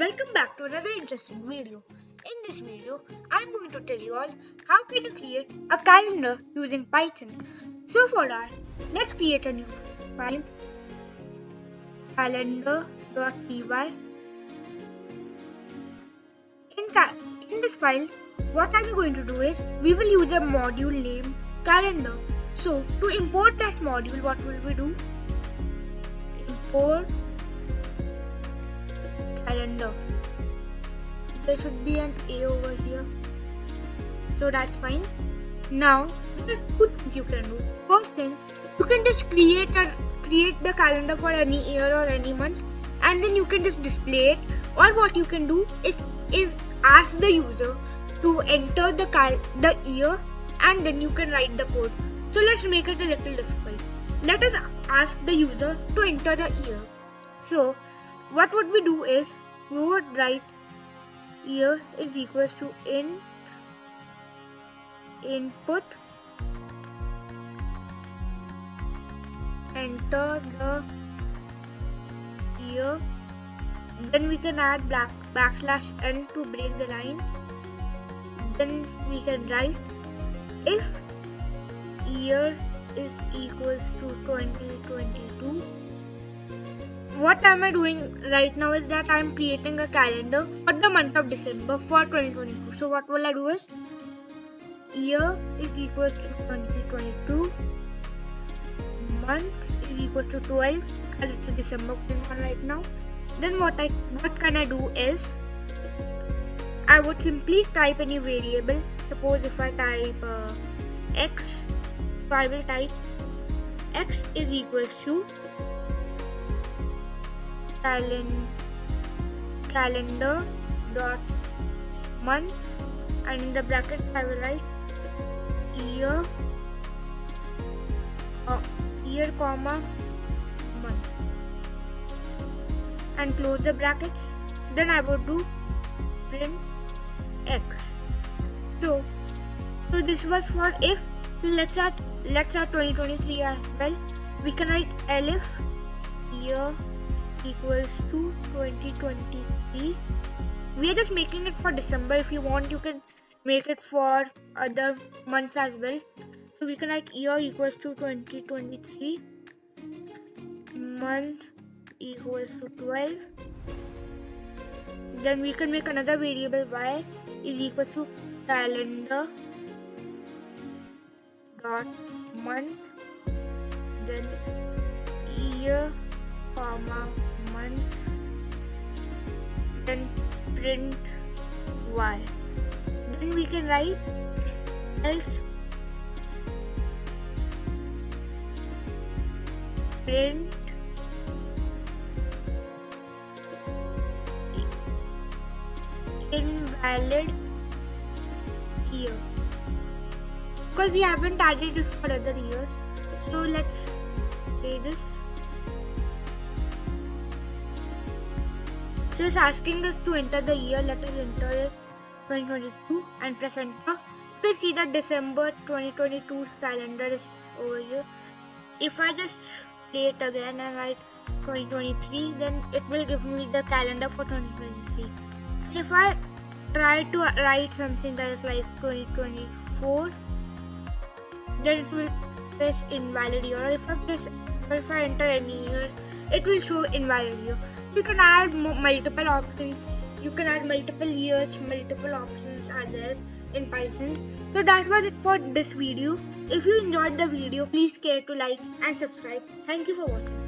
Welcome back to another interesting video. In this video, I'm going to tell you all how can you create a calendar using Python. So for that, let's create a new file, calendar.py. In this file, what I'm going to do is, we will use a module named calendar. So to import that module, what will we do? Import calendar. There should be an A over here, so that's fine. Now there are two things you can do. First thing, you can just create the calendar for any year or any month, and then you can just display it. Or what you can do is ask the user to enter the year, and then you can write the code. So let's make it a little difficult. Let us ask the user to enter the year. So what would we do is, we would write year is equals to input, enter the year, then we can add \n to break the line. Then we can write if year is equals to 2022. What am I doing right now is that I am creating a calendar for the month of December for 2022. So what will I do is, year is equal to 2022, month is equal to 12, as it's a December going on right now. Then what can I do is, I would simply type any variable. Suppose if I type x, so I will type x is equals to calendar dot month, and in the brackets I will write year comma month, and close the brackets. Then I would do print x. So this was for if. Let's add 2023 as well. We can write elif year equals to 2023. We are just making it for December. If you want, you can make it for other months as well. So we can write year equals to 2023, month equals to 12. Then we can make another variable y is equal to calendar dot month, then year comma month, then print y. Then we can write else print invalid year, because we haven't added it for other years. So let's say this. So it's asking us to enter the year. Let us enter it 2022 and press enter. You can see that December 2022 calendar is over here. If I just play it again and write 2023, then it will give me the calendar for 2023. And if I try to write something that is like 2024, then it will press invalid year. Or if I enter any year, it will show invalid year. You can add multiple options. You can add multiple years, multiple options are there in Python. So that was it for this video. If you enjoyed the video, please care to like and subscribe. Thank you for watching.